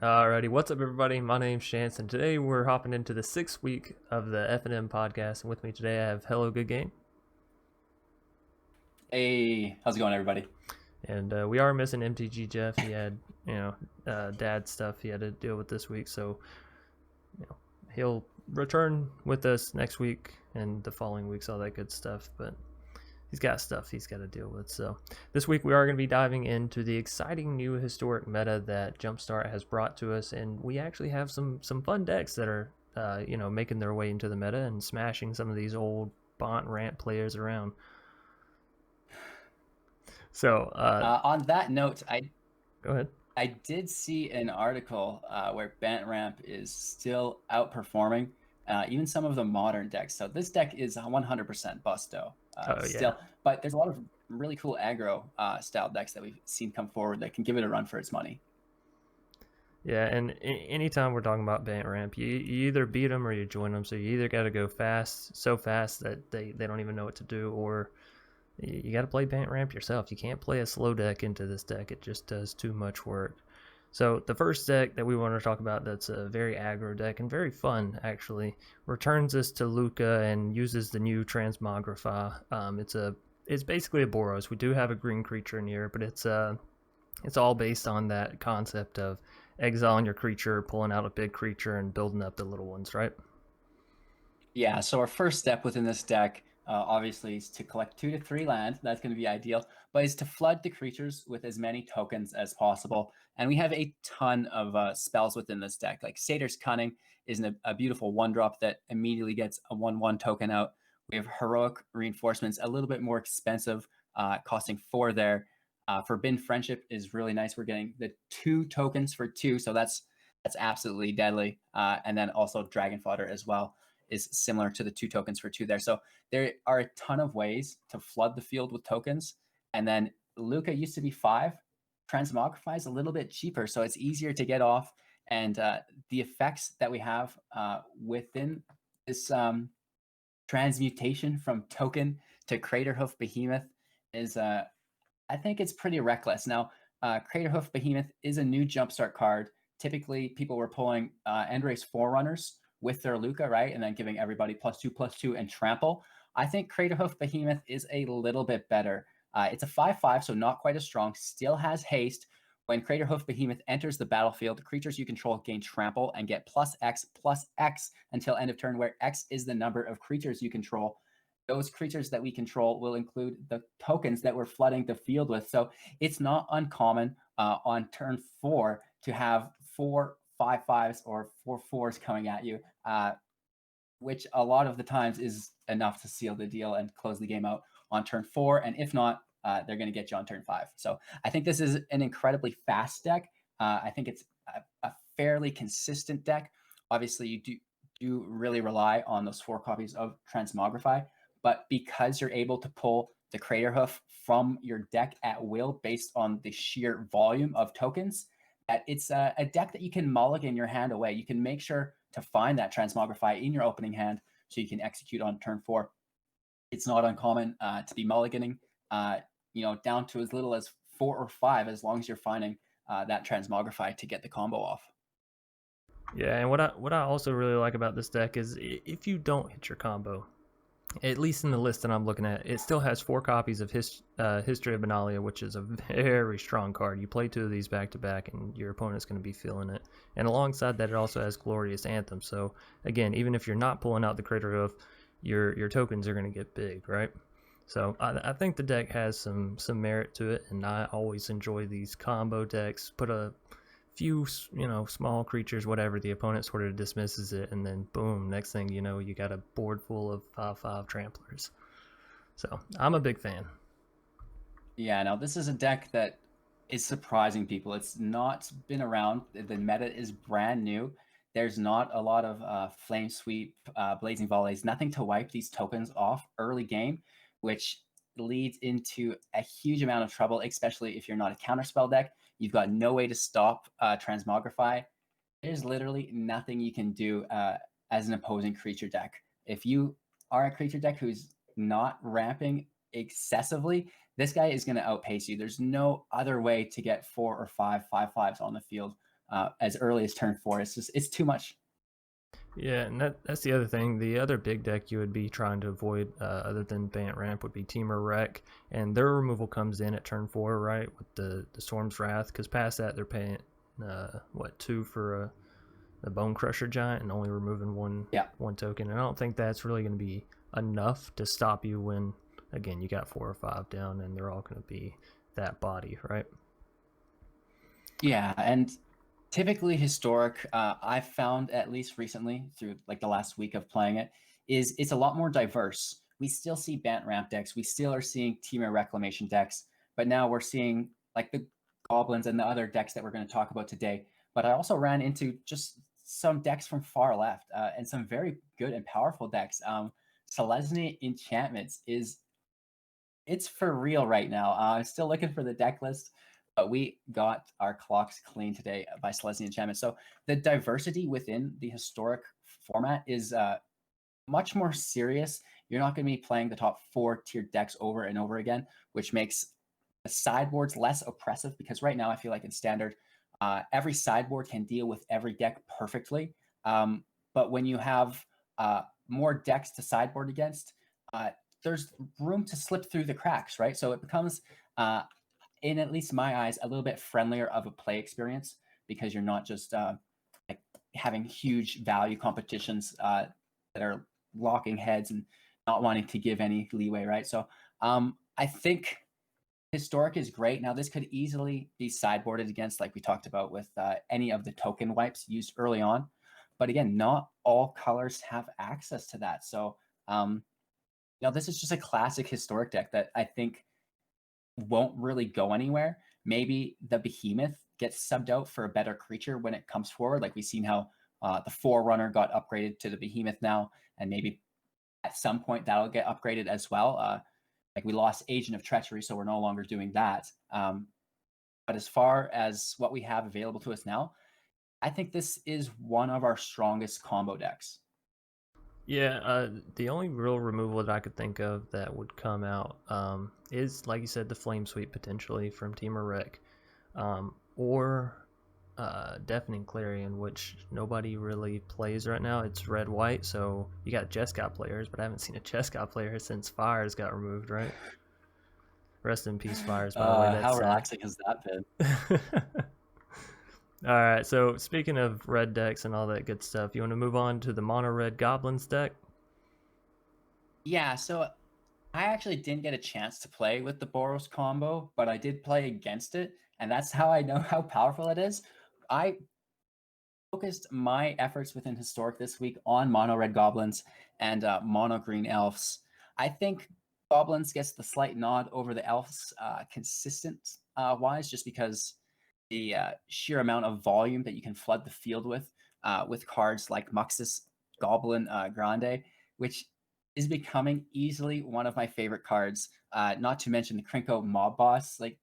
Alrighty, what's up, everybody? My name's Chance, and today we're hopping into the 6th week of the FNM podcast. And with me today, I have Hello Good Game. Hey, how's it going, everybody? And we are missing MTG Jeff. He had, dad stuff he had to deal with this week, so he'll return with us next week and the following weeks, all that good stuff. But he's got stuff he's got to deal with. So this week we are going to be diving into the exciting new historic meta that Jumpstart has brought to us, and we actually have some fun decks that are making their way into the meta and smashing some of these old Bont Ramp players around. So On that note, go ahead. I did see an article where Bant Ramp is still outperforming even some of the modern decks. So this deck is 100% Busto still, but there's a lot of really cool aggro style decks that we've seen come forward that can give it a run for its money. Yeah, and anytime we're talking about Bant Ramp, you either beat them or you join them. So you either got to go fast, so fast that they don't even know what to do, or you got to play Bant Ramp yourself. You can't play a slow deck into this deck. It just does too much work. So the first deck that we want to talk about that's a very aggro deck and very fun, actually, returns us to Luca and uses the new Transmogrify. It's basically a Boros. We do have a green creature in here, but it's all based on that concept of exiling your creature, pulling out a big creature, and building up the little ones, right? Yeah, so our first step within this deck, obviously, is to collect 2 to 3 land. That's going to be ideal, but is to flood the creatures with as many tokens as possible. And we have a ton of spells within this deck. Like Satyr's Cunning is a beautiful 1-drop that immediately gets a 1/1 token out. We have Heroic Reinforcements, a little bit more expensive, costing 4 there. Forbidden Friendship is really nice. We're getting the 2 tokens for 2, so that's absolutely deadly. And then also Dragon Fodder as well is similar to the 2 tokens for 2 there. So there are a ton of ways to flood the field with tokens. And then Luca used to be 5. Transmogrify is a little bit cheaper, so it's easier to get off. And the effects that we have within this transmutation from token to Craterhoof Behemoth is, I think it's pretty reckless. Now, Craterhoof Behemoth is a new Jumpstart card. Typically, people were pulling Endrace Forerunners with their Luca, right? And then giving everybody +2/+2 and trample. I think Craterhoof Behemoth is a little bit better. It's a 5/5, so not quite as strong. Still has haste. When Craterhoof Behemoth enters the battlefield, creatures you control gain trample and get +X/+X until end of turn, where X is the number of creatures you control. Those creatures that we control will include the tokens that we're flooding the field with. So it's not uncommon on turn 4 to have 4 5/5s or 4 4s coming at you, which a lot of the times is enough to seal the deal and close the game out on turn 4. And if not, they're going to get you on turn 5. So I think this is an incredibly fast deck. I think it's a fairly consistent deck. Obviously, you do really rely on those 4 copies of Transmogrify, but because you're able to pull the Craterhoof from your deck at will based on the sheer volume of tokens, that it's a deck that you can mulligan your hand away. You can make sure to find that Transmogrify in your opening hand so you can execute on turn 4. It's not uncommon to be mulliganing, down to as little as 4 or 5, as long as you're finding that Transmogrify to get the combo off. Yeah, and what I also really like about this deck is if you don't hit your combo, at least in the list that I'm looking at, it still has 4 copies of History of Benalia, which is a very strong card. You play 2 of these back to back, and your opponent's going to be feeling it. And alongside that, it also has Glorious Anthem. So again, even if you're not pulling out the Craterhoof, your tokens are going to get big, right? So I think the deck has some merit to it, and I always enjoy these combo decks. Put a few small creatures, whatever, the opponent sort of dismisses it, and then boom, next thing you know, you got a board full of 5/5 tramplers. So I'm a big fan. Yeah, now this is a deck that is surprising people. It's not been around. The meta is brand new. There's not a lot of Flame Sweep, Blazing Volleys, nothing to wipe these tokens off early game, which leads into a huge amount of trouble, especially if you're not a counterspell deck. You've got no way to stop Transmogrify. There's literally nothing you can do as an opposing creature deck. If you are a creature deck who's not ramping excessively, this guy is going to outpace you. There's no other way to get 4 or 5 5/5s on the field as early as turn 4. It's too much. Yeah, and that's the other thing. The other big deck you would be trying to avoid, other than Bant Ramp, would be Temur Wreck, and their removal comes in at turn 4, right, with the Storm's Wrath, because past that they're paying, 2 for a Bone Crusher Giant and only removing one token, and I don't think that's really going to be enough to stop you when, again, you got 4 or 5 down, and they're all going to be that body, right? Yeah, and typically historic, I've found at least recently through like the last week of playing it, is it's a lot more diverse. We still see Bant Ramp decks, we still are seeing Temur Reclamation decks, but now we're seeing like the Goblins and the other decks that we're going to talk about today. But I also ran into just some decks from far left and some very good and powerful decks. Selesnya Enchantments it's for real right now. I'm still looking for the deck list, but we got our clocks clean today by Selesnya Enchantment. So the diversity within the historic format is much more serious. You're not going to be playing the top 4 tiered decks over and over again, which makes the sideboards less oppressive, because right now I feel like in standard, every sideboard can deal with every deck perfectly. But when you have more decks to sideboard against, there's room to slip through the cracks, right? So it becomes, in at least my eyes, a little bit friendlier of a play experience, because you're not just like having huge value competitions that are locking heads and not wanting to give any leeway, right? So I think historic is great. Now this could easily be sideboarded against, like we talked about, with any of the token wipes used early on. But again, not all colors have access to that. So this is just a classic historic deck that I think won't really go anywhere. Maybe the Behemoth gets subbed out for a better creature when it comes forward. Like we've seen how the Forerunner got upgraded to the Behemoth now, and maybe at some point that'll get upgraded as well. Like we lost Agent of Treachery, so we're no longer doing that. But as far as what we have available to us now, I think this is one of our strongest combo decks. Yeah, the only real removal that I could think of that would come out is, like you said, the Flame Sweep potentially from Temur Wreck, or Deafening Clarion, which nobody really plays right now. It's red-white, so you got Jeskai players, but I haven't seen a Jeskai player since Fires got removed, right? Rest in peace, Fires, by the way. That's how relaxing has that been? All right, so speaking of red decks and all that good stuff, you want to move on to the Mono Red Goblins deck? Yeah, so I actually didn't get a chance to play with the Boros combo, but I did play against it, and that's how I know how powerful it is. I focused my efforts within Historic this week on Mono Red Goblins and Mono Green Elves. I think Goblins gets the slight nod over the Elves consistent wise, just because the sheer amount of volume that you can flood the field with cards like Muxus Goblin Grande, which is becoming easily one of my favorite cards. Not to mention the Krinko Mob Boss. Like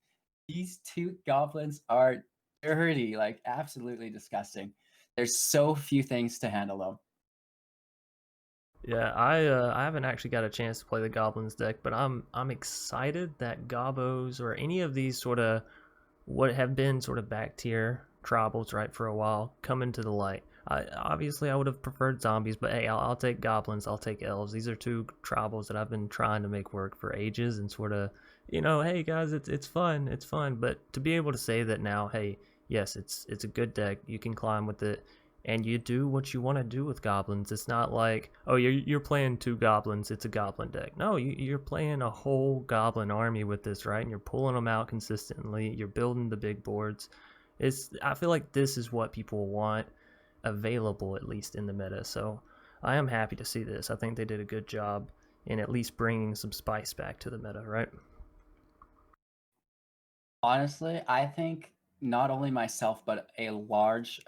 these two goblins are dirty, like absolutely disgusting. There's so few things to handle them. Yeah, I haven't actually got a chance to play the Goblins deck, but I'm excited that Gobos or any of these sort of what have been sort of back tier tribals, right, for a while, coming to the light. Obviously I would have preferred zombies, but hey, I'll take goblins, I'll take elves. These are two tribals that I've been trying to make work for ages, and sort of, hey guys, it's fun, it's fun. But to be able to say that now, hey, yes, it's a good deck, you can climb with it, and you do what you want to do with goblins. It's not like, oh, you're playing 2 goblins, it's a goblin deck. No, you're playing a whole goblin army with this, right? And you're pulling them out consistently, you're building the big boards. I feel like this is what people want available, at least in the meta. So I am happy to see this. I think they did a good job in at least bringing some spice back to the meta, right? Honestly, I think not only myself, but a large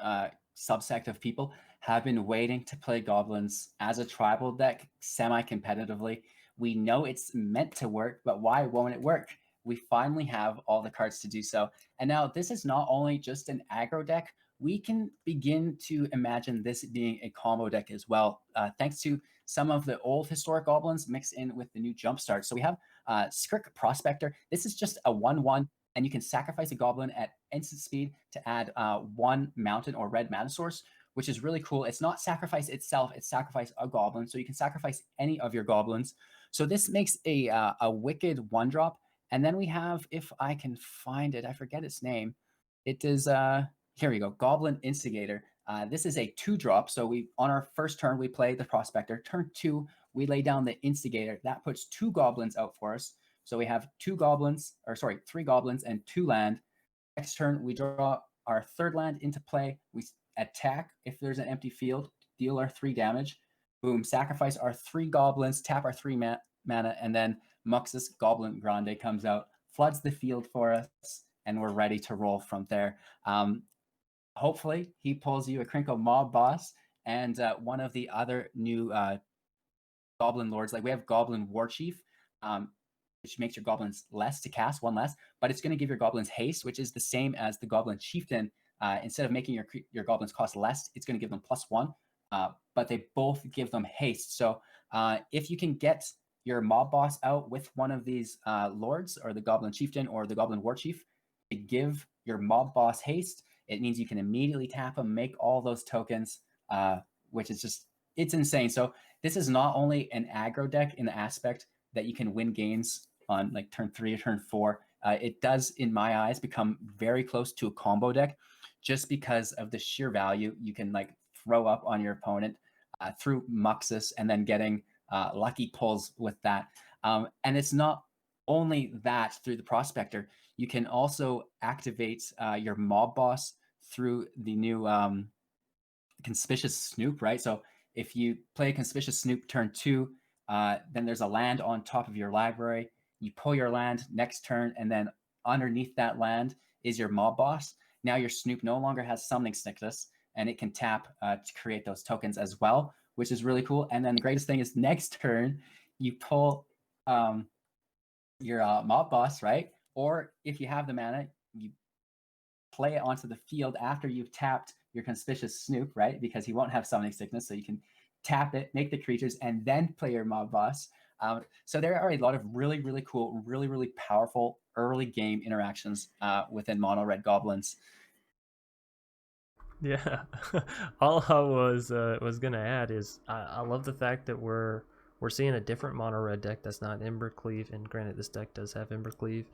subsect of people have been waiting to play goblins as a tribal deck semi-competitively. We know it's meant to work, but why won't it work? We finally have all the cards to do so. And now this is not only just an aggro deck, we can begin to imagine this being a combo deck as well, thanks to some of the old historic goblins mixed in with the new jumpstart. So we have Skirk Prospector. This is just a 1/1 and you can sacrifice a goblin at instant speed to add 1 mountain or red mana source, which is really cool. It's not sacrifice itself, it's sacrifice a goblin. So you can sacrifice any of your goblins. So this makes a wicked 1-drop. And then we have, if I can find it, I forget its name. It is, here we go, Goblin Instigator. This is a 2-drop. So we, on our first turn, we play the Prospector. Turn 2, we lay down the Instigator. That puts 2 goblins out for us. So we have 3 goblins and 2 land. Next turn, we draw our 3rd land into play. We attack if there's an empty field, deal our 3 damage. Boom, sacrifice our 3 goblins, tap our 3 mana, and then Muxus Goblin Grande comes out, floods the field for us, and we're ready to roll from there. Hopefully, he pulls you a Crinkle Mob Boss and one of the other new Goblin Lords. Like we have Goblin Warchief, which makes your goblins less to cast, 1 less, but it's going to give your goblins haste, which is the same as the Goblin Chieftain. Instead of making your goblins cost less, it's going to give them +1, but they both give them haste. So if you can get your mob boss out with one of these lords, or the Goblin Chieftain or the Goblin Warchief, to give your mob boss haste, it means you can immediately tap them, make all those tokens, which is just, it's insane. So this is not only an aggro deck in the aspect that you can win games on like turn 3 or turn 4. It does, in my eyes, become very close to a combo deck, just because of the sheer value you can like throw up on your opponent through Muxus, and then getting lucky pulls with that. And it's not only that through the Prospector. You can also activate your mob boss through the new Conspicuous Snoop, right? So if you play Conspicuous Snoop turn 2, then there's a land on top of your library. You pull your land next turn, and then underneath that land is your mob boss. Now your Snoop no longer has Summoning Sickness, and it can tap to create those tokens as well, which is really cool. And then the greatest thing is next turn, you pull your mob boss, right? Or if you have the mana, you play it onto the field after you've tapped your Conspicuous Snoop, right? Because he won't have Summoning Sickness, so you can tap it, make the creatures, and then play your mob boss. So there are a lot of really, really cool, really, really powerful early game interactions within Mono Red Goblins. Yeah, all I was gonna add is I love the fact that we're seeing a different mono red deck that's not Embercleave, and granted this deck does have Embercleave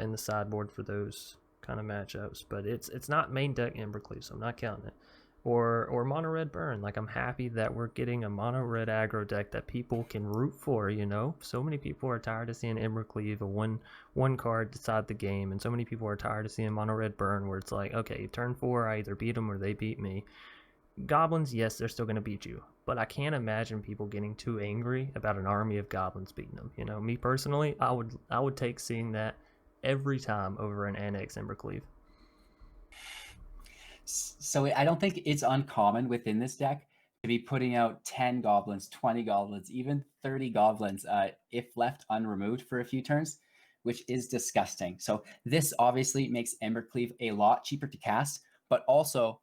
in the sideboard for those kind of matchups, but it's not main deck Embercleave, so I'm not counting it. Or mono red burn. Like, I'm happy that we're getting a mono red aggro deck that people can root for, you know? So many people are tired of seeing Embercleave, a one card decide the game, and so many people are tired of seeing mono red burn, where it's like, okay, turn 4 I either beat them or they beat me. Goblins, yes, they're still going to beat you, but I can't imagine people getting too angry about an army of goblins beating them. You know, me personally, I would take seeing that every time over an Annex Embercleave. So I don't think it's uncommon within this deck to be putting out 10 goblins, 20 goblins, even 30 goblins if left unremoved for a few turns, which is disgusting. So this obviously makes Embercleave a lot cheaper to cast, but also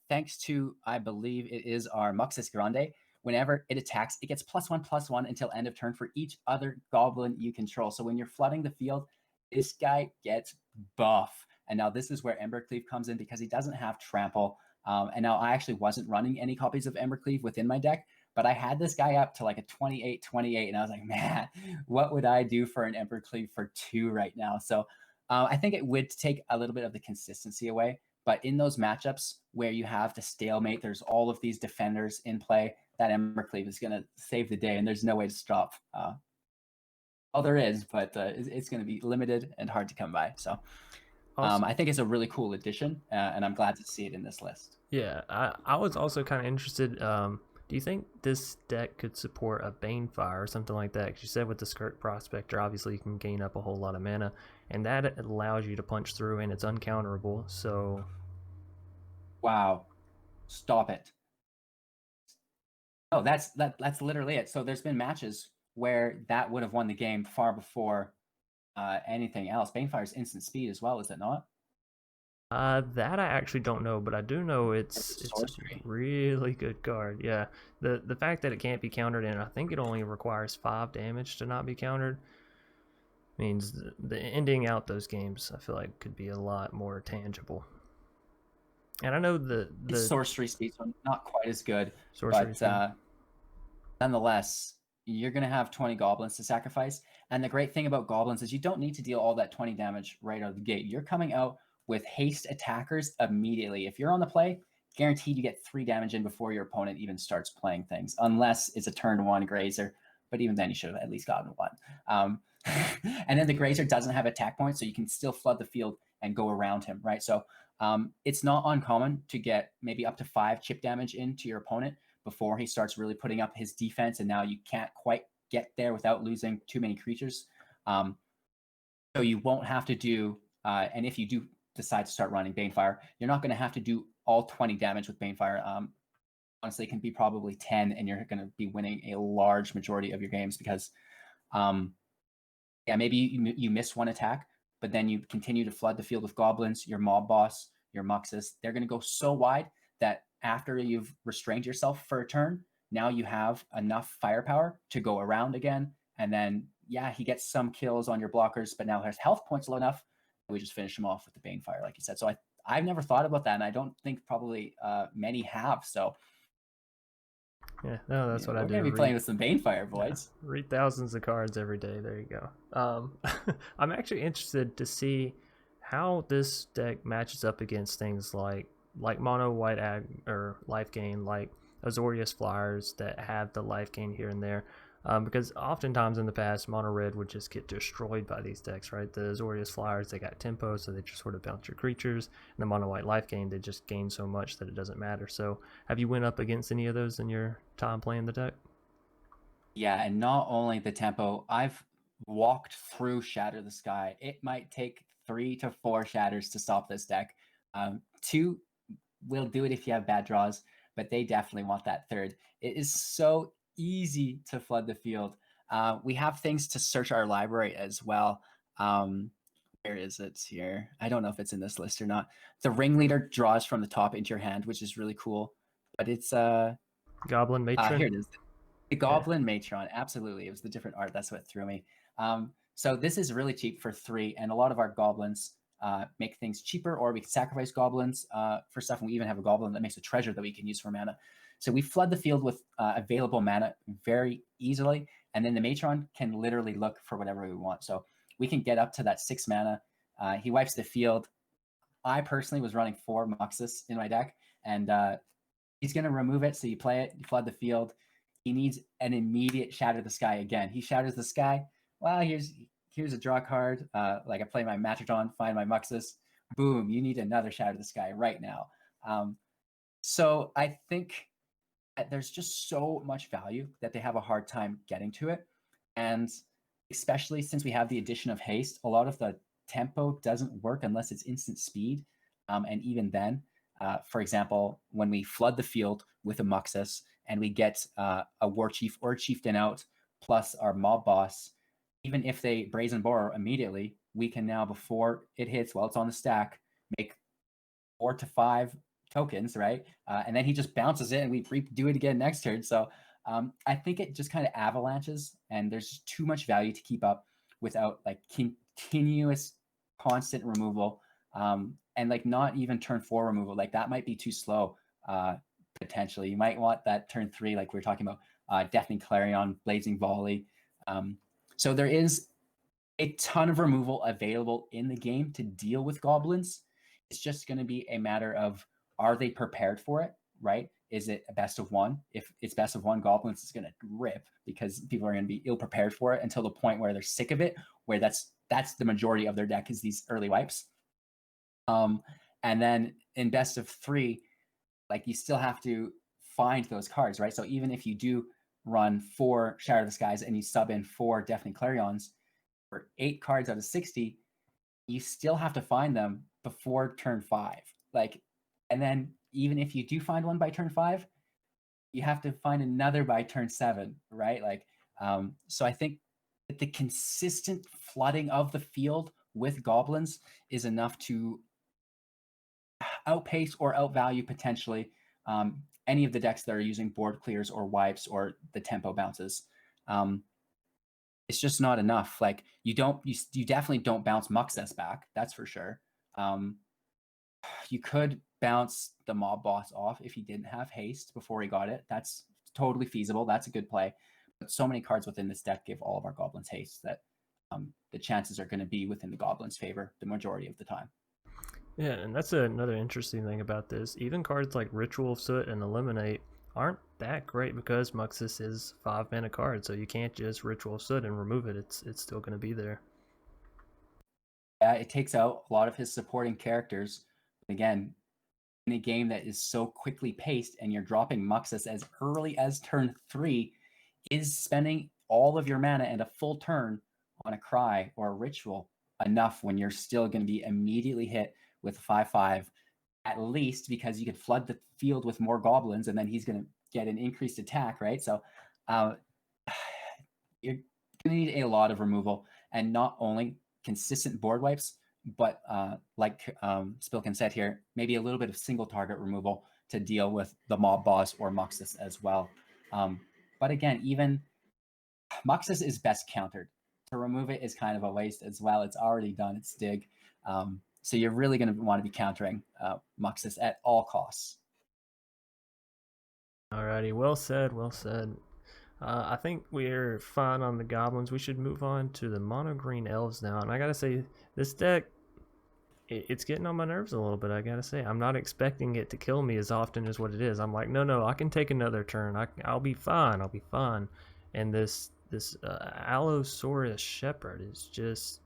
thanks to, I believe it is our Muxus Grande, whenever it attacks, it gets +1/+1 until end of turn for each other goblin you control. So when you're flooding the field, this guy gets buff. And now this is where Embercleave comes in, because he doesn't have Trample. And now I actually wasn't running any copies of Embercleave within my deck, but I had this guy up to like a 28, and I was like, man, what would I do for an Embercleave for 2 right now? So I think it would take a little bit of the consistency away. But in those matchups where you have the stalemate, there's all of these defenders in play, that Embercleave is going to save the day, and there's no way to stop. Well, there is, but it's going to be limited and hard to come by. So I think it's a really cool addition, and I'm glad to see it in this list. Yeah, I was also kind of interested. Do you think this deck could support a Banefire or something like that? Because you said with the Skirk Prospector, obviously you can gain up a whole lot of mana, and that allows you to punch through, and it's uncounterable. So, wow, stop it! Oh, that's literally it. So there's been matches where that would have won the game far before anything else. Banefire's instant speed as well, is it not? that I actually don't know, but I do know it's a really good card. Yeah, the fact that it can't be countered, and I think it only requires 5 damage to not be countered. means the ending out those games, I feel like, could be a lot more tangible. And I know the sorcery speed, so not quite as good, sorcery but speed. nonetheless, you're going to have 20 goblins to sacrifice. And the great thing about goblins is you don't need to deal all that 20 damage right out of the gate. You're coming out with haste attackers immediately. If you're on the play, guaranteed you get 3 damage in before your opponent even starts playing things, unless it's a turn 1 grazer. But even then, you should have at least gotten 1. And then the grazer doesn't have attack points, so you can still flood the field and go around him, right? So it's not uncommon to get maybe up to 5 chip damage into your opponent before he starts really putting up his defense, and now you can't quite get there without losing too many creatures. So you won't have to do, and if you do decide to start running Banefire, you're not going to have to do all 20 damage with Banefire. Honestly, it can be probably 10, and you're going to be winning a large majority of your games because, yeah, maybe you miss one attack, but then you continue to flood the field with goblins, your mob boss, your muxus. They're going to go so wide that after you've restrained yourself for a turn, now you have enough firepower to go around again. And then, yeah, he gets some kills on your blockers, but now his health points low enough. We just finish him off with the Banefire, like you said. So I've never thought about that, and I don't think probably many have. So yeah, no, that's what I do. We're gonna be playing with some Banefire, boys. Yeah, read thousands of cards every day. There you go. I'm actually interested to see how this deck matches up against things like mono white or life gain, like Azorius Flyers that have the life gain here and there. Because oftentimes in the past, Mono Red would just get destroyed by these decks, right? The Azorius Flyers, they got tempo, so they just sort of bounce your creatures. And the Mono White life gain, they just gain so much that it doesn't matter. So have you went up against any of those in your time playing the deck? Yeah, and not only the tempo, I've walked through Shatter the Sky. It might take 3 to 4 shatters to stop this deck. 2 will do it if you have bad draws, but they definitely want that third. It is so easy to flood the field. We have things to search our library as well. Where is it here? I don't know if it's in this list or not. The Ringleader draws from the top into your hand, which is really cool. But it's Goblin Matron? here it is. The Goblin Matron, absolutely. It was the different art. That's what threw me. So this is really cheap for 3, and a lot of our goblins make things cheaper, or we can sacrifice goblins for stuff, and we even have a goblin that makes a treasure that we can use for mana. So we flood the field with available mana very easily, and then the Matron can literally look for whatever we want. So we can get up to that 6 mana. He wipes the field. I personally was running 4 Muxus in my deck, and he's going to remove it. So you play it, you flood the field. He needs an immediate Shatter the Sky again. He shatters the sky. Well, here's a draw card. Like I play my Matron, find my Muxus. Boom, you need another Shatter the Sky right now. So I think that there's just so much value that they have a hard time getting to it. And especially since we have the addition of haste, a lot of the tempo doesn't work unless it's instant speed. And even then, for example, when we flood the field with a Muxus and we get a Warchief or a Chieftain out, plus our mob boss, even if they Brazen Borer immediately, we can now, before it hits, while it's on the stack, make 4 to 5 tokens, right? And then he just bounces it and we do it again next turn. So I think it just kind of avalanches, and there's just too much value to keep up without like continuous constant removal. And like not even turn 4 removal, like that might be too slow potentially. You might want that turn 3, like we were talking about, Deafening Clarion, Blazing Volley. So there is a ton of removal available in the game to deal with goblins. It's just going to be a matter of, are they prepared for it, right? Is it a best of 1? If it's best of 1, goblins is going to rip because people are going to be ill prepared for it until the point where they're sick of it, where that's the majority of their deck is these early wipes. And then in best of 3, like you still have to find those cards, right? So even if you do run 4 Shatter the Skies and you sub in 4 Deafening Clarions for 8 cards out of 60, you still have to find them before turn 5. Like, and then even if you do find one by turn 5, you have to find another by turn 7, right? Like, so I think that the consistent flooding of the field with goblins is enough to outpace or outvalue potentially any of the decks that are using board clears or wipes or the tempo bounces. it's just not enough. Like you definitely don't bounce Muxus back. That's for sure. You could bounce the mob boss off if he didn't have haste before he got it. That's totally feasible. That's a good play. But so many cards within this deck give all of our goblins haste that the chances are going to be within the goblins' favor the majority of the time. Yeah, and that's another interesting thing about this. Even cards like Ritual of Soot and Eliminate aren't that great because Muxus is 5-mana card, so you can't just Ritual of Soot and remove it. It's still going to be there. Yeah, it takes out a lot of his supporting characters. But again, in a game that is so quickly paced and you're dropping Muxus as early as turn 3, is spending all of your mana and a full turn on a Cry or a Ritual enough when you're still going to be immediately hit with 5/5, at least because you could flood the field with more goblins and then he's going to get an increased attack, right? So you're going to need a lot of removal, and not only consistent board wipes, but like Spilkin said here, maybe a little bit of single target removal to deal with the mob boss or Muxus as well. But again, even Muxus is best countered. To remove it is kind of a waste as well. It's already done its dig. So you're really going to want to be countering Muxus at all costs. Alrighty, well said, well said. I think we're fine on the goblins. We should move on to the Mono Green Elves now. And I gotta say, this deck, it's getting on my nerves a little bit, I gotta say. I'm not expecting it to kill me as often as what it is. I'm like, no, I can take another turn. I'll be fine, I'll be fine. And this Allosaurus Shepherd is just,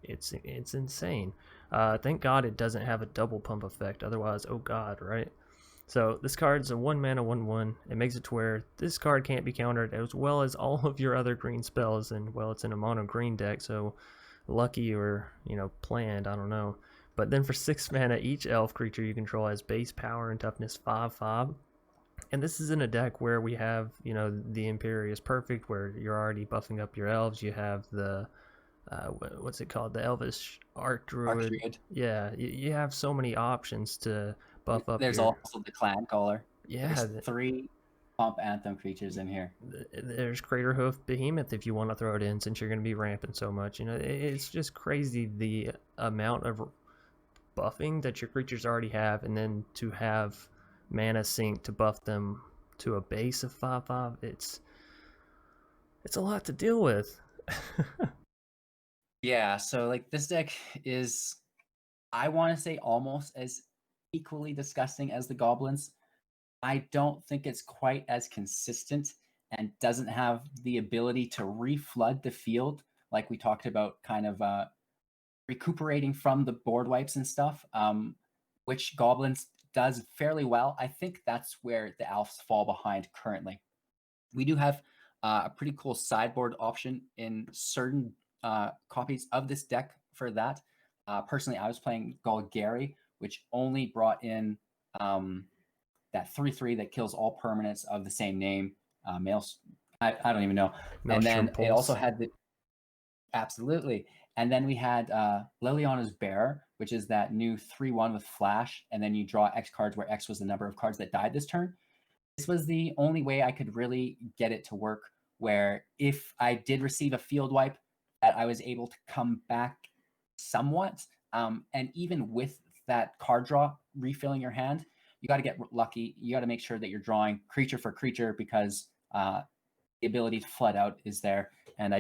it's insane. Thank God it doesn't have a double pump effect. Otherwise, oh God, right? So this card's a 1-mana 1/1. It makes it to where this card can't be countered as well as all of your other green spells. And well, it's in a mono green deck, so lucky or planned, I don't know. But then for 6 mana, each elf creature you control has base power and toughness 5/5. And this is in a deck where we have the Imperious Perfect, where you're already buffing up your elves. You have the what's it called, the Elvish Archdruid. Yeah, you have so many options to buff up. There's also the Clan Caller. Yeah, there's 3 Pump Anthem creatures in here. There's Crater Hoof Behemoth if you want to throw it in, since you're going to be ramping so much. It's just crazy the amount of buffing that your creatures already have, and then to have mana sink to buff them to a base of 5/5. It's a lot to deal with. Yeah, so like this deck is, I want to say, almost as equally disgusting as the goblins. I don't think it's quite as consistent and doesn't have the ability to reflood the field like we talked about, kind of recuperating from the board wipes and stuff, which goblins does fairly well. I think that's where the elves fall behind currently. We do have a pretty cool sideboard option in certain copies of this deck for that. Personally, I was playing Golgari, which only brought in that 3/3 that kills all permanents of the same name. Males, I don't even know. And then it also had the absolutely. And then we had Liliana's Bear, which is that new 3/1 with flash, and then you draw X cards, where X was the number of cards that died this turn. This was the only way I could really get it to work, where if I did receive a field wipe, that I was able to come back somewhat. And even with that card draw, refilling your hand, you got to get lucky. You got to make sure that you're drawing creature for creature, because the ability to flood out is there. And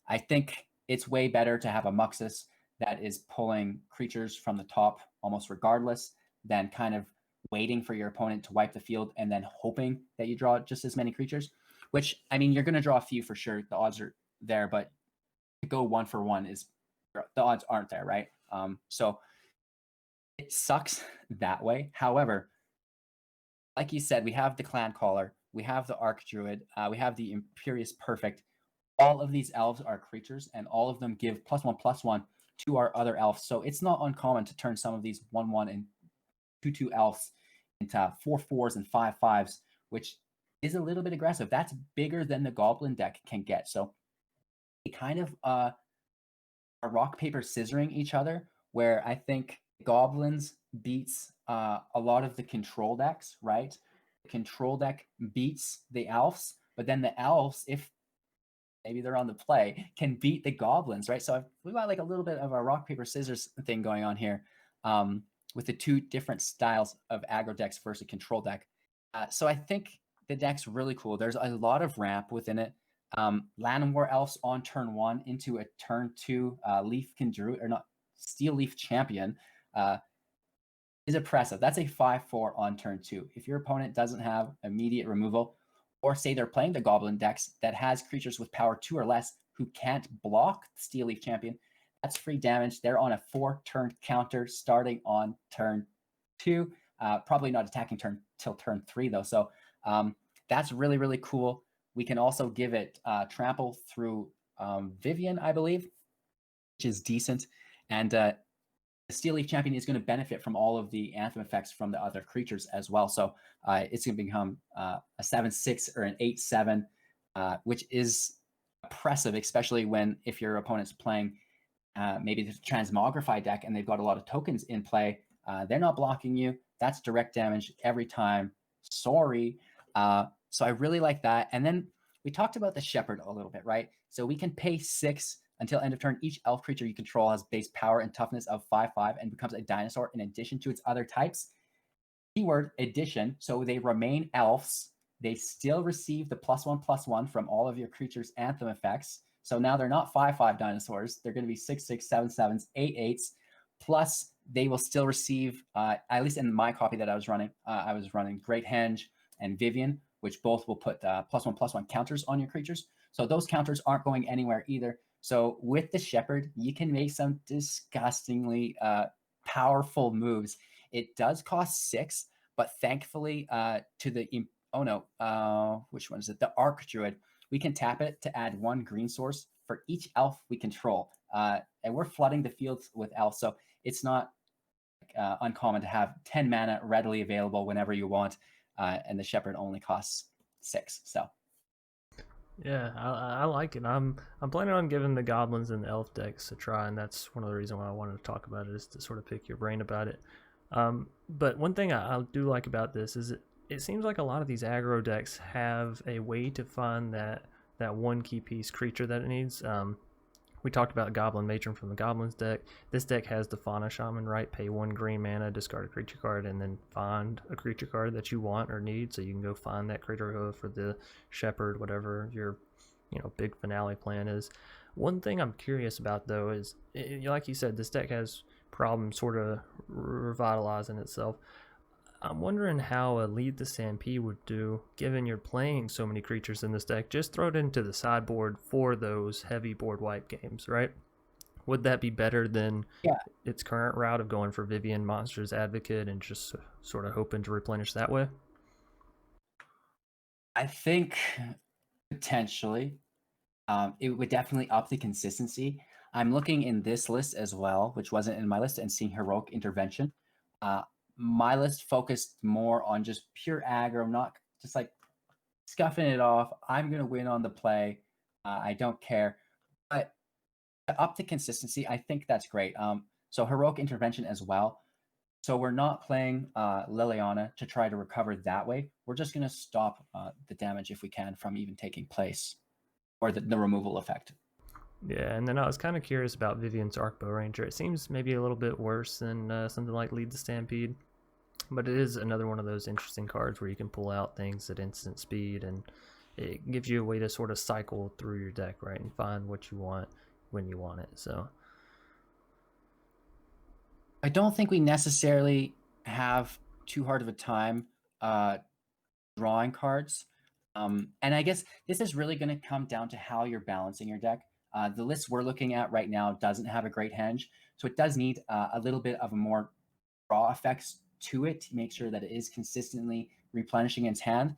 I think it's way better to have a Muxus that is pulling creatures from the top almost regardless, than kind of waiting for your opponent to wipe the field and then hoping that you draw just as many creatures, which, I mean, you're going to draw a few for sure. The odds are there, but to go 1 for 1 is, the odds aren't there, right? So it sucks that way. However, like you said, we have the Clan Caller, we have the Archdruid, we have the Imperious Perfect. All of these elves are creatures, and all of them give +1/+1 to our other elves. So it's not uncommon to turn some of these 1/1 and 2/2 elves into 4/4s and 5/5s, which is a little bit aggressive. That's bigger than the Goblin deck can get. So it kind of are rock, paper, scissoring each other, where I think Goblins beats a lot of the control decks, right? The control deck beats the elves, but then the elves, if maybe they're on the play, can beat the goblins, right? So we got like a little bit of a rock, paper, scissors thing going on here with the two different styles of aggro decks versus a control deck. So I think the deck's really cool. There's a lot of ramp within it. Llanowar Elves on turn 1 into a turn 2 Leafkin Druid, or not, Steel Leaf Champion is oppressive. That's a 5/4 on turn 2. If your opponent doesn't have immediate removal, or say they're playing the Goblin decks that has creatures with power 2 or less who can't block Steel Leaf Champion, that's free damage. They're on a 4-turn counter starting on turn 2. Probably not attacking till turn 3 though. So that's really, really cool. We can also give it trample through Vivian, I believe, which is decent. And the Steel Leaf Champion is going to benefit from all of the anthem effects from the other creatures as well. So it's going to become a 7/6 or an 8/7, which is oppressive, especially if your opponent's playing maybe the Transmogrify deck and they've got a lot of tokens in play. They're not blocking you. That's direct damage every time. Sorry. So I really like that. And then we talked about the Shepherd a little bit, right? So we can pay 6 until end of turn. Each elf creature you control has base power and toughness of 5/5 and becomes a dinosaur in addition to its other types. Keyword addition. So they remain elves. They still receive the +1/+1 from all of your creatures' anthem effects. So now they're not 5/5 dinosaurs. They're going to be 6/6, 7/7s, 8/8s. Plus, they will still receive, at least in my copy that I was running Great Henge and Vivian, which both will put +1/+1 counters on your creatures. So those counters aren't going anywhere either. So with the Shepherd, you can make some disgustingly powerful moves. It does cost 6, but thankfully to the which one is it? The Arc Druid. We can tap it to add 1 green source for each elf we control, and we're flooding the fields with elves, so it's not uncommon to have 10 mana readily available whenever you want, and the Shepherd only costs 6. So. Yeah, I like it. I'm planning on giving the goblins and the elf decks a try, and that's one of the reasons why I wanted to talk about it, is to sort of pick your brain about it. But one thing I do like about this is it seems like a lot of these aggro decks have a way to find that one key piece creature that it needs. We talked about Goblin Matron from the Goblins deck. This deck has the Fauna Shaman, right? Pay 1 green mana, discard a creature card, and then find a creature card that you want or need, so you can go find that Crater Hoof or the Shepherd, whatever your big finale plan is. One thing I'm curious about though is, like you said, this deck has problems sort of revitalizing itself. I'm wondering how a Lead the Stampede would do, given you're playing so many creatures in this deck. Just throw it into the sideboard for those heavy board wipe games, right? Would that be better than its current route of going for Vivian, Monsters Advocate, and just sort of hoping to replenish that way? I think potentially it would definitely up the consistency. I'm looking in this list as well, which wasn't in my list, and seeing Heroic Intervention. My list focused more on just pure aggro, not just like scuffing it off. I'm going to win on the play. I don't care. But up to consistency, I think that's great. So Heroic Intervention as well. So we're not playing Liliana to try to recover that way. We're just going to stop the damage if we can from even taking place, or the removal effect. Yeah, and then I was kind of curious about Vivian's Arcbow Ranger. It seems maybe a little bit worse than something like Lead the Stampede, but it is another one of those interesting cards where you can pull out things at instant speed, and it gives you a way to sort of cycle through your deck, right, and find what you want when you want it. So I don't think we necessarily have too hard of a time drawing cards. And I guess this is really going to come down to how you're balancing your deck. The list we're looking at right now doesn't have a Great Henge, so it does need a little bit of a more draw effects to it to make sure that it is consistently replenishing its hand.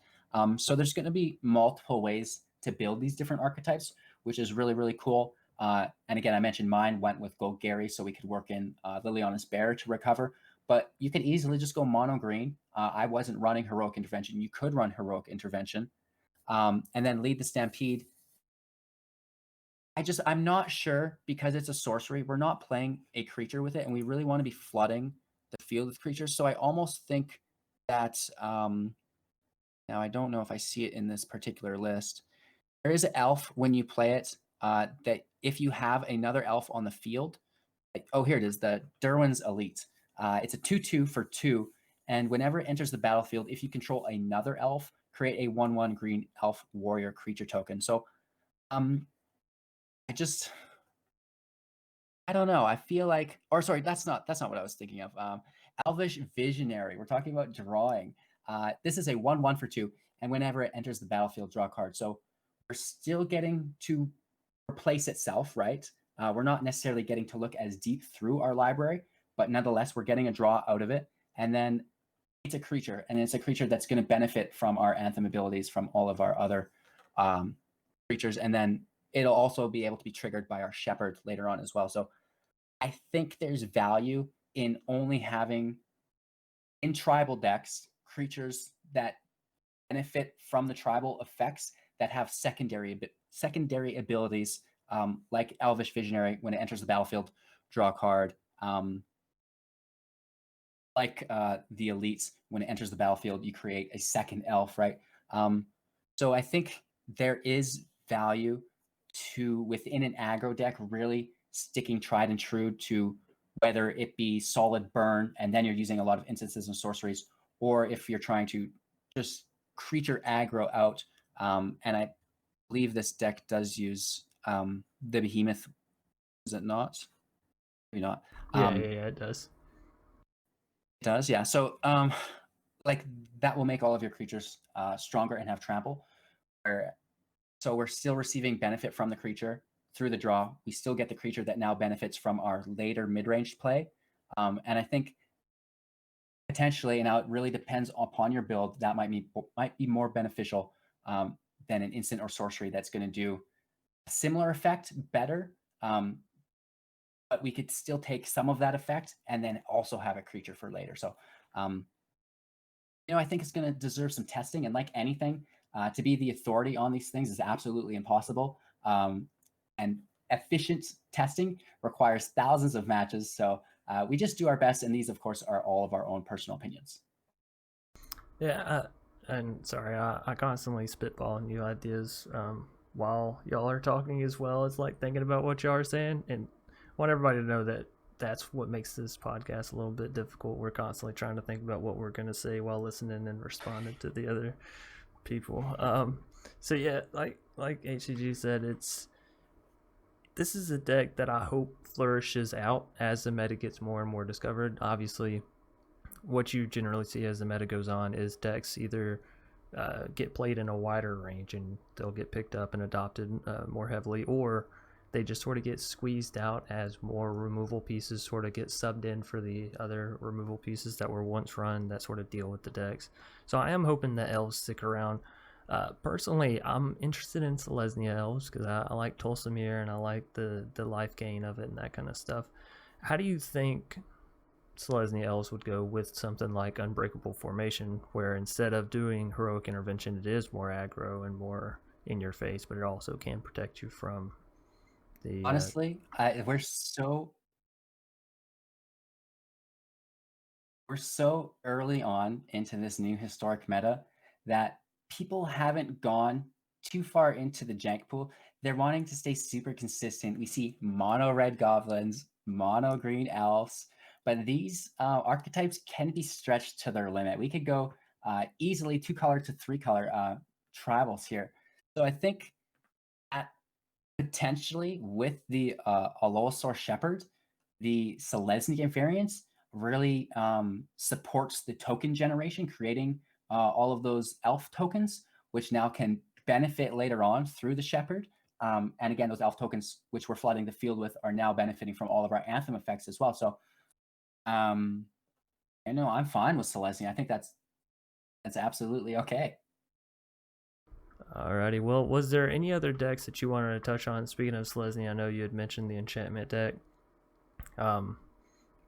So there's going to be multiple ways to build these different archetypes, which is really, really cool. And again, I mentioned mine went with Gold Gary, so we could work in Liliana's Bear to recover. But you could easily just go mono green. I wasn't running Heroic Intervention. You could run Heroic Intervention. And then Lead the Stampede. I'm not sure, because it's a sorcery. We're not playing a creature with it, and we really want to be flooding the field with creatures. So I almost think that now I don't know if I see it in this particular list. There is an elf when you play it that if you have another elf on the field, oh, here it is, the Derwin's Elite. It's a 2/2 for 2, and whenever it enters the battlefield, if you control another elf, create a 1/1 green elf warrior creature token. So, I just, I don't know. I feel like, or sorry, that's not what I was thinking of. Elvish Visionary. We're talking about drawing. This is a 1/1 for 2, and whenever it enters the battlefield, draw a card. So we're still getting to replace itself, right? We're not necessarily getting to look as deep through our library, but nonetheless, we're getting a draw out of it. And then it's a creature, and it's a creature that's going to benefit from our Anthem abilities from all of our other creatures. And then it'll also be able to be triggered by our Shepherd later on as well. So I think there's value in only having in tribal decks creatures that benefit from the tribal effects that have secondary abilities, like Elvish Visionary. When it enters the battlefield, draw a card. Like the elites, when it enters the battlefield, you create a second elf, right? So I think there is value to, within an aggro deck, really sticking tried and true to whether it be solid burn, and then you're using a lot of instances and sorceries, or if you're trying to just creature aggro out. And I believe this deck does use the Behemoth. Is it not? Maybe not. Yeah, it does. It does, yeah. So, like that will make all of your creatures stronger and have trample. So we're still receiving benefit from the creature through the draw. We still get the creature that now benefits from our later mid-range play. And I think potentially, and now it really depends upon your build, that might be more beneficial than an instant or sorcery that's going to do a similar effect better. But we could still take some of that effect and then also have a creature for later. So, I think it's going to deserve some testing. And like anything, to be the authority on these things is absolutely impossible. And efficient testing requires thousands of matches. So we just do our best. And these, of course, are all of our own personal opinions. Yeah, and sorry, I constantly spitball new ideas while y'all are talking, as well as like thinking about what y'all are saying, and want everybody to know that that's what makes this podcast a little bit difficult. We're constantly trying to think about what we're going to say while listening and responding to the other people. So yeah, like HCG said, this is a deck that I hope flourishes out as the meta gets more and more discovered. Obviously, what you generally see as the meta goes on is decks either get played in a wider range and they'll get picked up and adopted more heavily, or they just sort of get squeezed out as more removal pieces sort of get subbed in for the other removal pieces that were once run that sort of deal with the decks. So I am hoping that elves stick around. Personally, I'm interested in Selesnya elves because I like Tulsamir and I like the life gain of it and that kind of stuff. How do you think Selesnya elves would go with something like Unbreakable Formation, where instead of doing heroic intervention, it is more aggro and more in your face, but it also can protect you from the honestly, we're so early on into this new historic meta that people haven't gone too far into the jank pool. They're wanting to stay super consistent. We see Mono Red Goblins, Mono Green Elves, but these archetypes can be stretched to their limit. We could go easily 2-color to 3-color tribals here. So I think at potentially with the Alosaur Shepherd, the Selesnya variants really supports the token generation, creating all of those elf tokens, which now can benefit later on through the Shepherd. And again, those elf tokens, which we're flooding the field with, are now benefiting from all of our Anthem effects as well. So, I'm fine with Selesnya. I think that's absolutely okay. Alrighty, well, was there any other decks that you wanted to touch on? Speaking of Selesnya, I know you had mentioned the enchantment deck.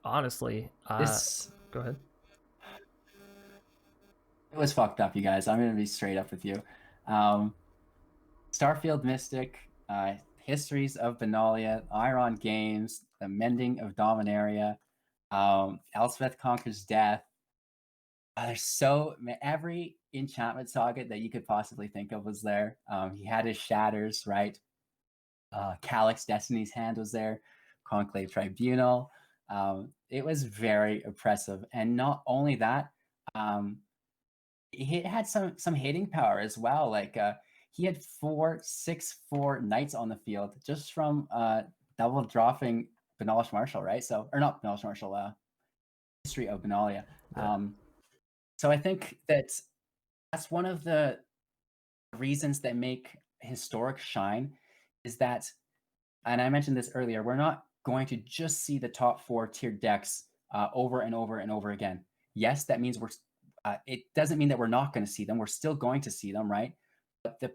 Honestly, go ahead. It was fucked up, you guys. I'm gonna be straight up with you. Starfield Mystic, Histories of Benalia, Iron Games, The Mending of Dominaria, Elspeth Conquers Death, There's every enchantment saga that you could possibly think of was there. He had his shatters, right? Calyx Destiny's Hand was there, Conclave Tribunal. It was very oppressive, and not only that, it had some hitting power as well. Like he had 4/6/4 knights on the field just from double dropping Beneolish Marshal, right? So, or not Beneolish Marshal, History of Benalia. Yeah. So I think that's one of the reasons that make Historic shine is that, and I mentioned this earlier, we're not going to just see the top 4 tiered decks over and over and over again. Yes, that means it doesn't mean that we're not going to see them. We're still going to see them, right? But the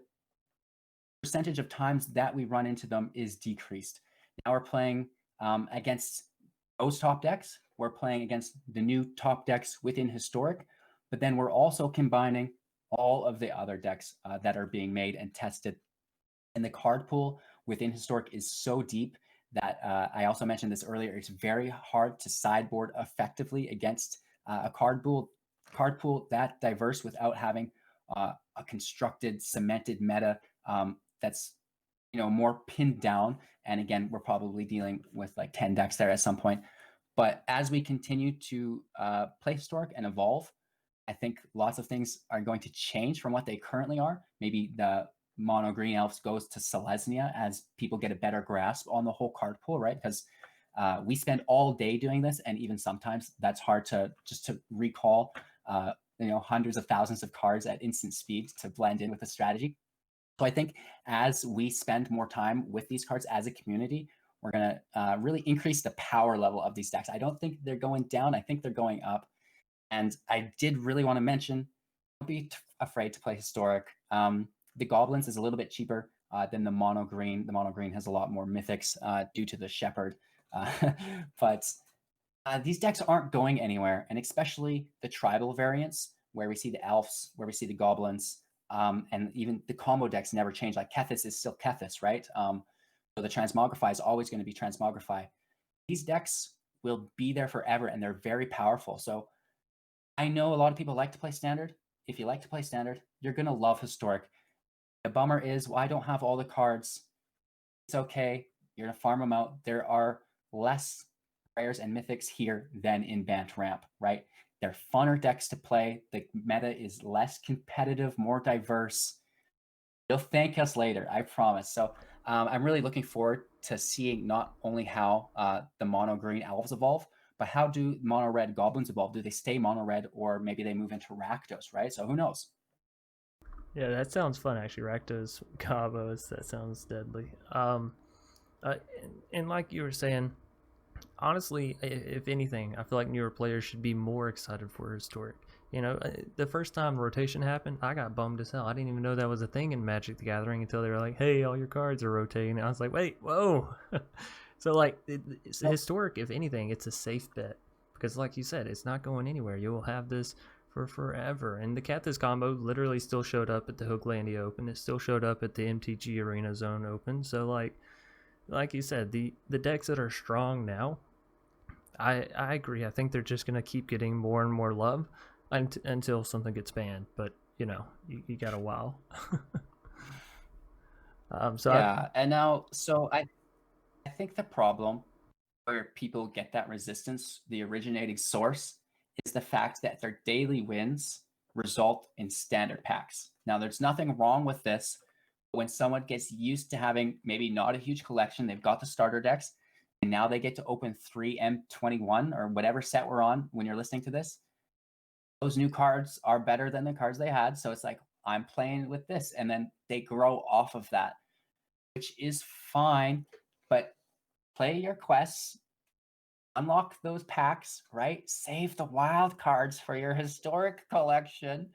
percentage of times that we run into them is decreased. Now we're playing against those top decks. We're playing against the new top decks within Historic, but then we're also combining all of the other decks that are being made and tested. And the card pool within Historic is so deep that I also mentioned this earlier. It's very hard to sideboard effectively against a card pool that diverse without having a constructed, cemented meta that's more pinned down. And again, we're probably dealing with like 10 decks there at some point. But as we continue to play Historic and evolve, I think lots of things are going to change from what they currently are. Maybe the Mono Green Elves goes to Selesnya as people get a better grasp on the whole card pool, right? Because we spend all day doing this, and even sometimes that's hard to recall, hundreds of thousands of cards at instant speed to blend in with the strategy. So I think as we spend more time with these cards as a community, we're going to really increase the power level of these decks. I don't think they're going down. I think they're going up. And I did really want to mention, don't be afraid to play Historic. The Goblins is a little bit cheaper than the Mono Green. The Mono Green has a lot more mythics due to the Shepherd. But these decks aren't going anywhere, and especially the tribal variants, where we see the Elves, where we see the Goblins, and even the combo decks never change. Like Kethis is still Kethis, right? So the Transmogrify is always going to be Transmogrify. These decks will be there forever, and they're very powerful. So I know a lot of people like to play Standard. If you like to play Standard, you're going to love Historic. The bummer is, well, I don't have all the cards. It's okay. You're going to farm them out. There are less rares and mythics here than in Bant Ramp, right? They're funner decks to play. The meta is less competitive, more diverse. You'll thank us later, I promise. So I'm really looking forward to seeing not only how the Mono Green Elves evolve, but how do Mono Red Goblins evolve? Do they stay Mono Red, or maybe they move into Rakdos, right? So who knows? Yeah, that sounds fun actually. Rakdos combos, that sounds deadly. And like you were saying, honestly, if anything, I feel like newer players should be more excited for Historic. The first time rotation happened, I got bummed as hell. I didn't even know that was a thing in Magic the Gathering until they were like, hey, all your cards are rotating. And I was like, wait, whoa. So, like, it's Historic, if anything, it's a safe bet. Because, like you said, it's not going anywhere. You will have this for forever. And the Kethis combo literally still showed up at the Hooglandia Open. It still showed up at the MTG Arena Zone Open. So, like you said, the decks that are strong now, I agree. I think they're just going to keep getting more and more love until something gets banned. But, you got a while. Yeah, and now, so I think the problem where people get that resistance, the originating source, is the fact that their daily wins result in standard packs. Now, there's nothing wrong with this. When someone gets used to having maybe not a huge collection, they've got the starter decks, and now they get to open 3 M21 or whatever set we're on when you're listening to this. Those new cards are better than the cards they had. So it's like, I'm playing with this. And then they grow off of that, which is fine. But play your quests, unlock those packs, right? Save the wild cards for your Historic collection.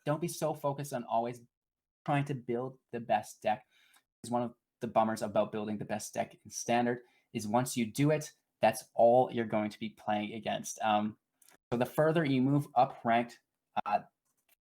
Don't be so focused on always trying to build the best deck. Is one of the bummers about building the best deck in Standard is once you do it, that's all you're going to be playing against. So the further you move up ranked, the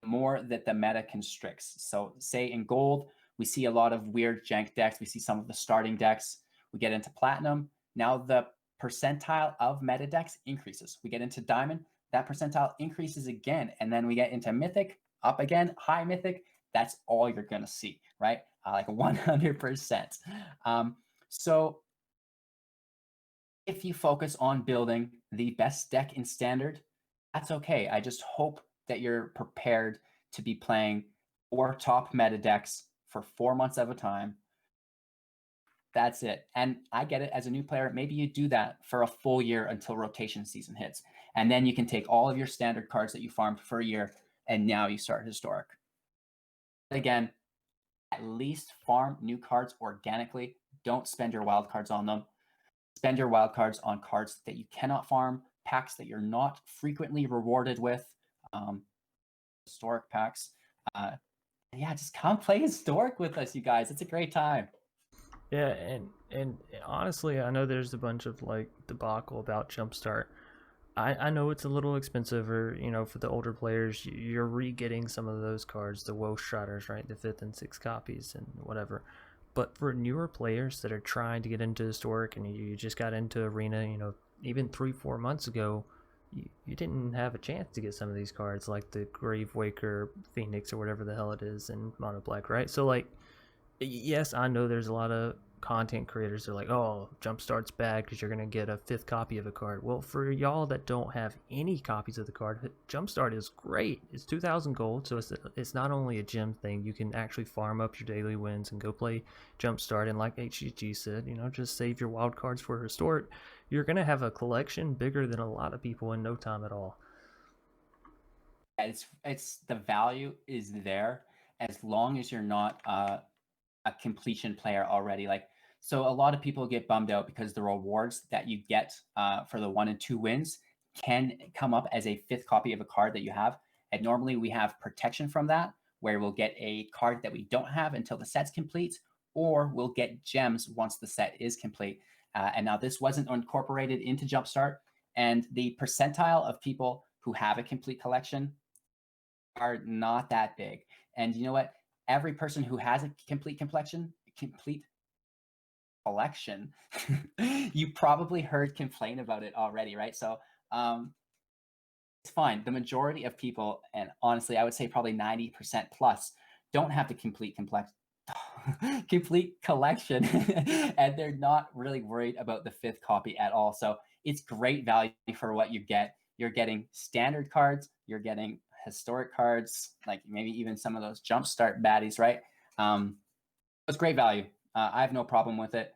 more that the meta constricts. So say in Gold, we see a lot of weird jank decks. We see some of the starting decks. We get into Platinum. Now the percentile of meta decks increases. We get into Diamond. that percentile increases again. And then we get into mythic, up again, high mythic. That's all you're going to see, right? Like 100%. So if you focus on building the best deck in standard, that's okay. I just hope that you're prepared to be playing 4 top meta decks for 4 months at a time. That's it. And I get it, as a new player, maybe you do that for a full year until rotation season hits. And then you can take all of your standard cards that you farmed for a year, and now you start historic. Again, at least farm new cards organically. Don't spend your wild cards on them. Spend your wild cards on cards that you cannot farm, packs that you're not frequently rewarded with, historic packs. Yeah, just come play historic with us, you guys. It's a great time. Yeah, and honestly, I know there's a bunch of like debacle about Jumpstart. I know it's a little expensive, or for the older players, you're re-getting some of those cards, the Woe Striders, right? The 5th and 6th copies and whatever. But for newer players that are trying to get into historic, and you just got into arena, even 3-4 months ago, you didn't have a chance to get some of these cards, like the Gravewaker Phoenix or whatever the hell it is in Mono Black, right? So like, yes, I know there's a lot of content creators that are like, oh, Jumpstart's bad because you're going to get a 5th copy of a card. Well, for y'all that don't have any copies of the card, Jumpstart is great. It's 2,000 gold, so it's not only a gem thing. You can actually farm up your daily wins and go play Jumpstart. And like HGG said, just save your wild cards for historic. You're going to have a collection bigger than a lot of people in no time at all. It's the value is there as long as you're not a completion player already. So a lot of people get bummed out because the rewards that you get for the 1 and 2 wins can come up as a 5th copy of a card that you have. And normally we have protection from that, where we'll get a card that we don't have until the set's complete, or we'll get gems once the set is complete. And now this wasn't incorporated into Jumpstart, and the percentile of people who have a complete collection are not that big. And you know what? Every person who has a complete collection, you probably heard complain about it already, right? So it's fine. The majority of people, and honestly, I would say probably 90% plus, don't have the complete collection, and they're not really worried about the 5th copy at all. So it's great value for what you get. You're getting standard cards, you're getting historic cards, like maybe even some of those Jumpstart baddies, right? It's great value. I have no problem with it.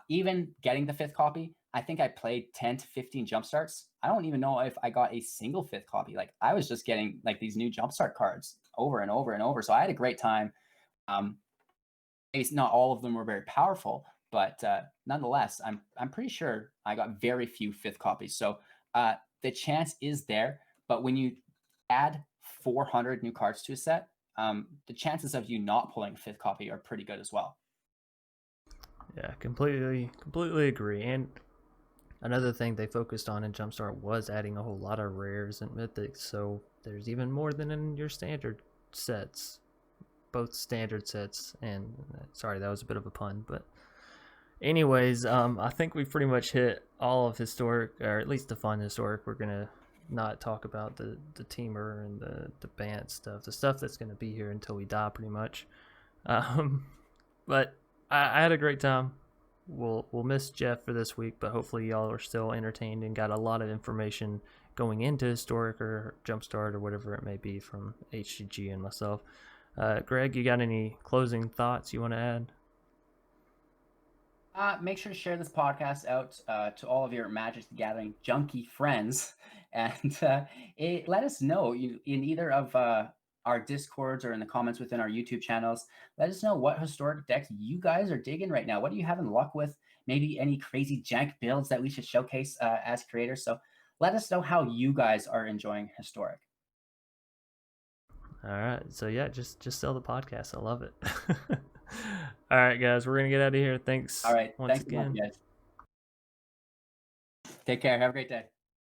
Even getting the 5th copy, I think I played 10 to 15 Jumpstarts. I don't even know if I got a single 5th copy. Like, I was just getting like these new Jumpstart cards over and over and over. So I had a great time. Maybe not all of them were very powerful, but nonetheless, I'm pretty sure I got very few 5th copies. So the chance is there, but when you add 400 new cards to a set, the chances of you not pulling a 5th copy are pretty good as well. Yeah, completely agree. And another thing they focused on in Jumpstart was adding a whole lot of rares and mythics, so there's even more than in your standard sets. Both standard sets, and sorry, that was a bit of a pun, but anyways, I think we pretty much hit all of historic, or at least the fun historic. We're gonna not talk about the teamer and the band stuff, the stuff that's gonna be here until we die, pretty much. But I had a great time. We'll miss Jeff for this week, but hopefully y'all are still entertained and got a lot of information going into historic or Jumpstart or whatever it may be from HGG and myself. Greg, you got any closing thoughts you want to add? Make sure to share this podcast out to all of your Magic the Gathering junkie friends, and let us know in either of our Discords or in the comments within our YouTube channels. Let us know what historic decks you guys are digging right now. What are you having luck with? Maybe any crazy jank builds that we should showcase as creators. So let us know how you guys are enjoying historic. All right, so yeah, just sell the podcast. I love it. All right, guys, we're gonna get out of here. Thanks. All right, once thanks again. guys. Take care. Have a great day.